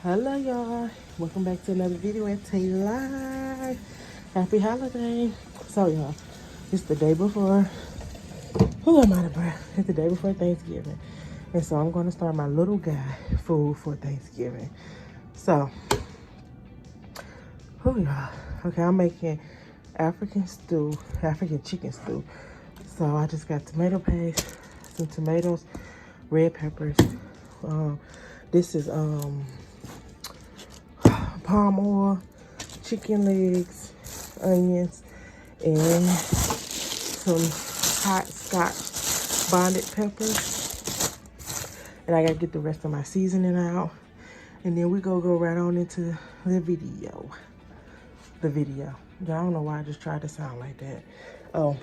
Hello y'all, welcome back to another video at Taylife. Happy holiday. So y'all, it's the day before, I'm out of breath. It's the day before Thanksgiving. And so I'm gonna start my little guy food for Thanksgiving. So, y'all. Okay, I'm making African chicken stew. So I just got tomato paste, some tomatoes, red peppers. This is palm oil, chicken legs, onions, and some hot scotch bonnet peppers. And I gotta get the rest of my seasoning out. And then we go right on into the video. Y'all, I don't know why I just tried to sound like that. Oh,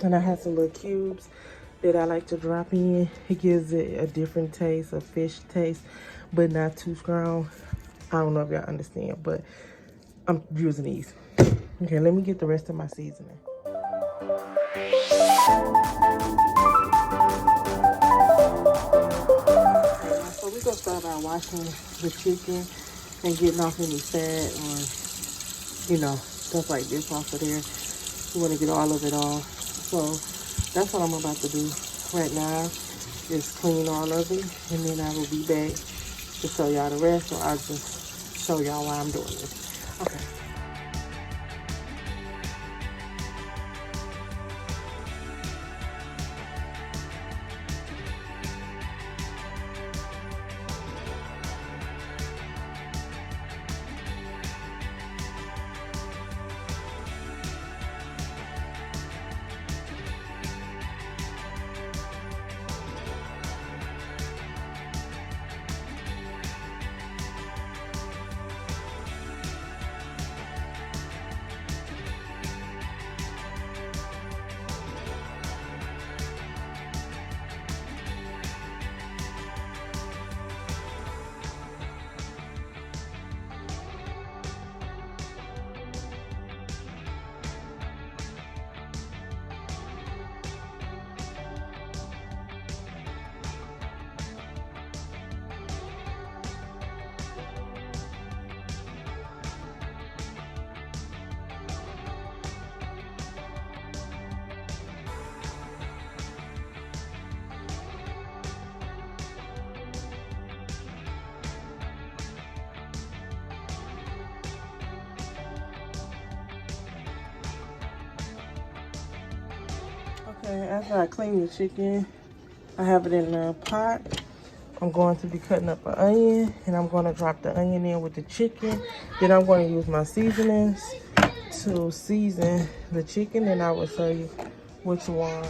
and I have some little cubes that I like to drop in. It gives it a different taste, a fish taste, but not too strong. I don't know if y'all understand, but I'm using these. Okay, let me get the rest of my seasoning. So we're gonna start by washing the chicken and getting off any fat or, stuff like this off of there. You wanna get all of it off. So that's what I'm about to do right now, is clean all of it, and then I will be back to show y'all the rest, or I'll just show y'all why I'm doing this. Okay. Okay, after I clean the chicken, I have it in a pot. I'm going to be cutting up an onion, and I'm going to drop the onion in with the chicken. Then I'm going to use my seasonings to season the chicken, and I will show you which one.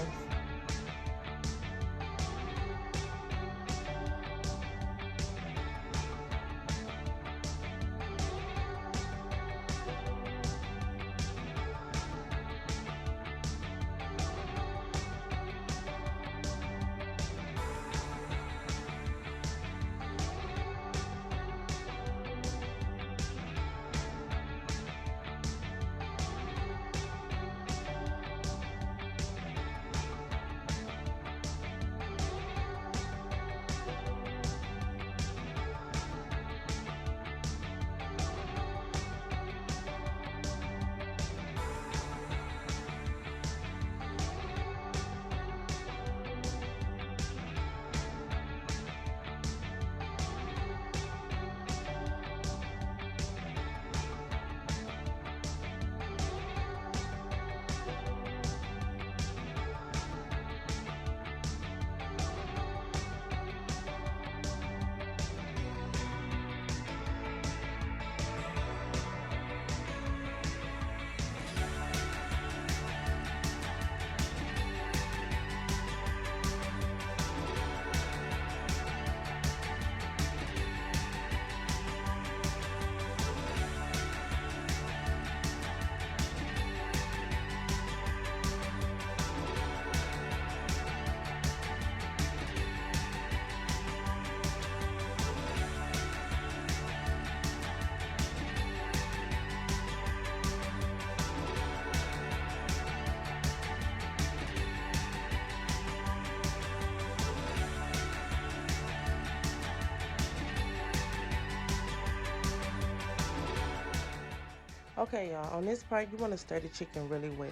Okay, y'all, on this part, you want to stir the chicken really well.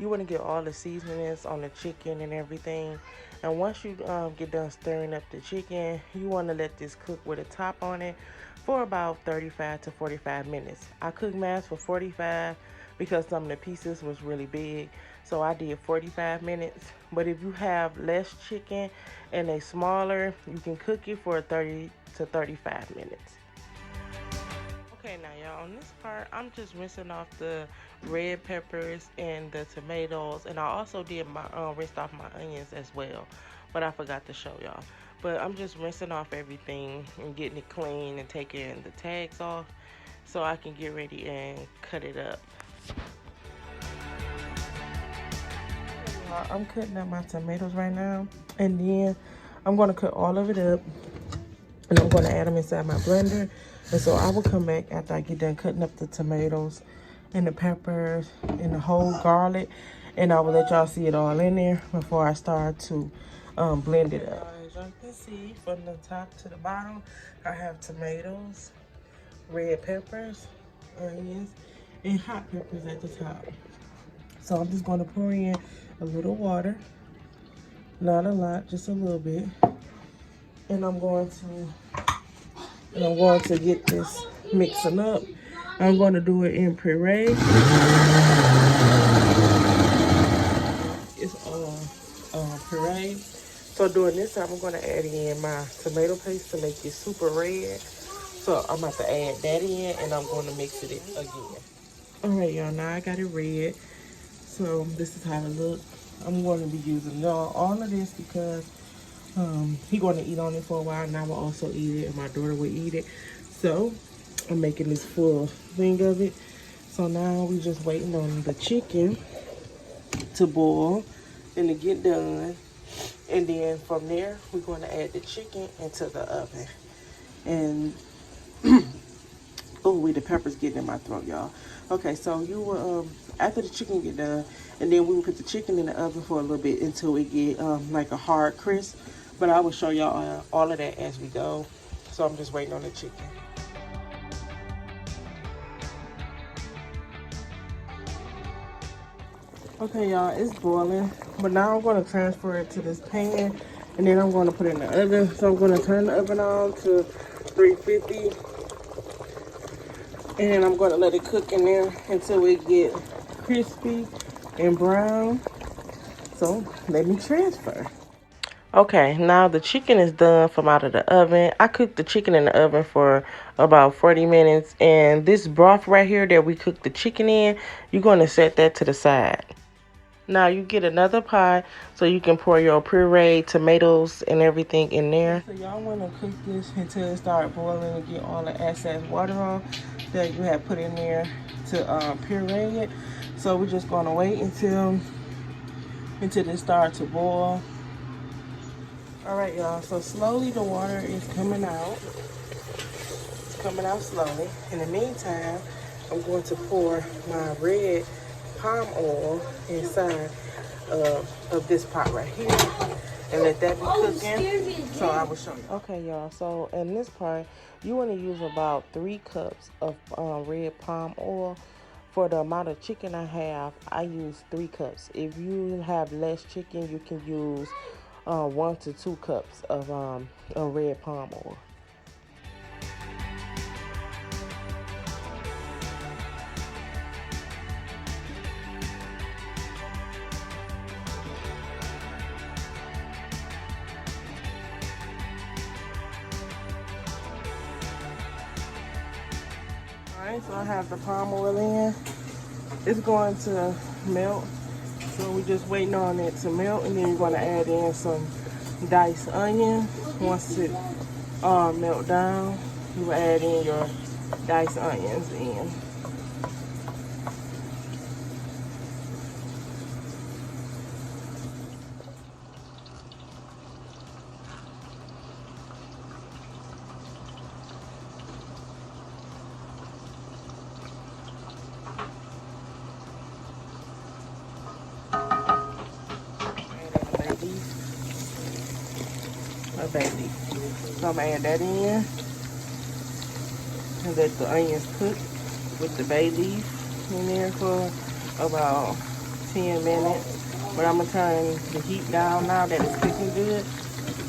You want to get all the seasonings on the chicken and everything. And once you get done stirring up the chicken, you want to let this cook with a top on it for about 35 to 45 minutes. I cooked mine for 45 because some of the pieces was really big. So I did 45 minutes. But if you have less chicken and they smaller, you can cook it for 30 to 35 minutes. Okay, now y'all, on this part, I'm just rinsing off the red peppers and the tomatoes, and I also did my rinsed off my onions as well, but I forgot to show y'all. But I'm just rinsing off everything and getting it clean and taking the tags off so I can get ready and cut it up. I'm cutting up my tomatoes right now, and then I'm going to cut all of it up, and I'm going to add them inside my blender. And so I will come back after I get done cutting up the tomatoes and the peppers and the whole garlic, and I will let y'all see it all in there before I start to blend it up. As y'all can see, from the top to the bottom, I have tomatoes, red peppers, onions, and hot peppers at the top. So I'm just going to pour in a little water, not a lot, just a little bit, and I'm going to get this mixing up. I'm going to do it in puree. It's puree. So during this time, I'm going to add in my tomato paste to make it super red. So I'm about to add that in, and I'm going to mix it again. All right, y'all, now I got it red. So this is how it looks. I'm going to be using all of this because he's going to eat on it for a while, and I will also eat it, and my daughter will eat it. So I'm making this full thing of it. So now we just waiting on the chicken to boil and to get done. And then from there, we're going to add the chicken into the oven. And oh, wait, the pepper's getting in my throat, y'all. Okay, so you will, after the chicken get done, and then we will put the chicken in the oven for a little bit until it get like a hard crisp. But I will show y'all all of that as we go. So I'm just waiting on the chicken. Okay, y'all, it's boiling. But now I'm going to transfer it to this pan, and then I'm going to put it in the oven. So I'm going to turn the oven on to 350. And I'm going to let it cook in there until it get crispy and brown. So let me transfer. Okay, now the chicken is done from out of the oven. I cooked the chicken in the oven for about 40 minutes. And this broth right here that we cooked the chicken in, you're going to set that to the side. Now you get another pot so you can pour your puree, tomatoes, and everything in there. So y'all want to cook this until it starts boiling and get all the excess water on that you have put in there to puree it. So we're just going to wait until it starts to boil. All right, y'all, so slowly the water is coming out. It's coming out slowly. In the meantime, I'm going to pour my red palm oil inside of this pot right here and let that be cooking. So I will show you. Okay, y'all, so in this part, you want to use about 3 cups of red palm oil. For the amount of chicken I have, I use 3 cups. If you have less chicken, you can use 1 to 2 cups of red palm oil. Alright, so I have the palm oil in. It's going to melt. So we're just waiting on it to melt, and then you're going to add in some diced onion. Once it melt down, you will add in your diced onions in. Bay leaf. So I'm gonna add that in and let the onions cook with the bay leaf. in there for about 10 minutes. But I'm going to turn the heat down now that it's cooking good.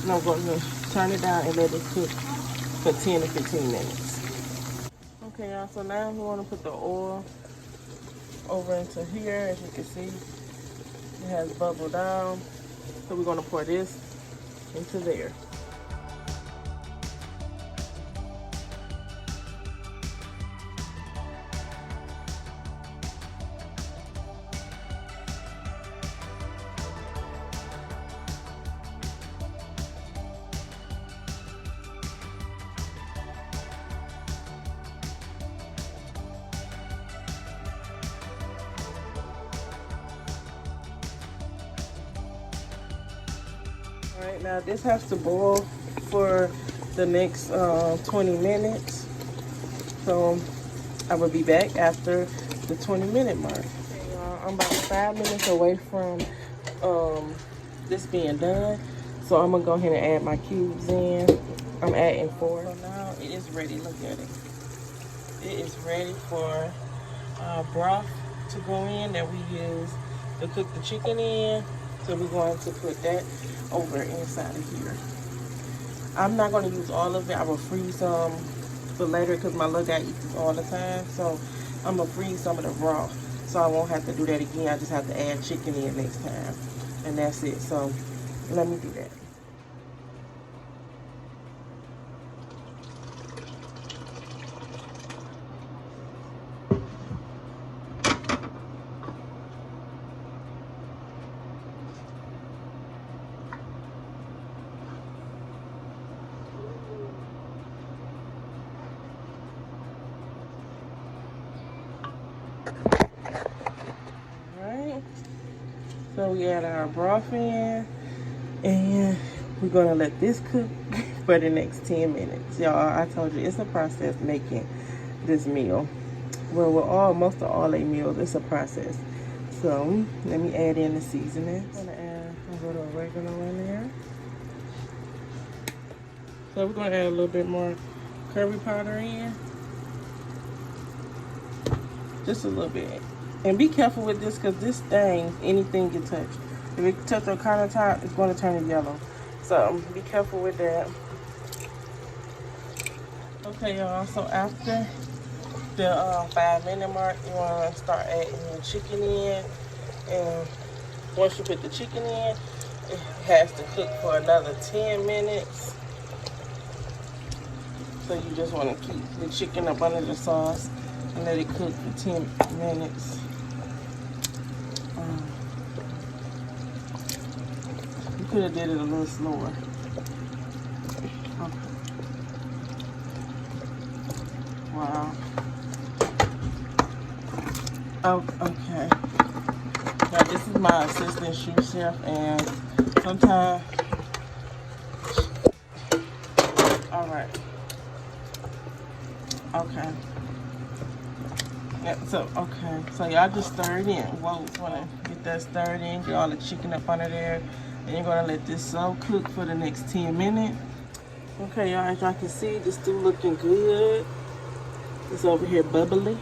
And I'm going to turn it down and let it cook for 10 to 15 minutes. Okay, y'all, so now we want to put the oil over into here. As you can see, it has bubbled down. So we're going to pour this into there. Alright, now this has to boil for the next 20 minutes. So I will be back after the 20-minute mark. Okay, I'm about 5 minutes away from this being done. So I'm gonna go ahead and add my cubes in. I'm adding 4. So now it is ready. Look at it. It is ready for broth to go in that we use to cook the chicken in. So we're going to put that over inside of here. I'm not going to use all of it. I will freeze some for later because my little guy eats this all the time. So I'm going to freeze some of the broth. So I won't have to do that again. I just have to add chicken in next time. And that's it. So let me do that. So we add our broth in, and we're gonna let this cook for the next 10 minutes. Y'all, I told you it's a process making this meal. Well, with most of all a meals, it's a process. So let me add in the seasonings. I'm gonna add a little oregano in there. So we're gonna add a little bit more curry powder in, just a little bit. And be careful with this because this thing, anything can touch. If it touches your countertop, it's going to turn it yellow. So be careful with that. Okay, y'all. So after the 5-minute mark, you want to start adding your chicken in. And once you put the chicken in, it has to cook for another 10 minutes. So you just want to keep the chicken up under the sauce and let it cook for 10 minutes. You could have did it a little slower. Okay. Wow. Oh, okay. Now this is my assistant sous chef, and sometimes. All right. Okay. Yeah, so y'all just stir it in. Whoa, want to get that stirred in, get all the chicken up under there, and you're gonna let this slow cook for the next 10 minutes. Okay, y'all, as y'all can see, this stew looking good. It's over here bubbly.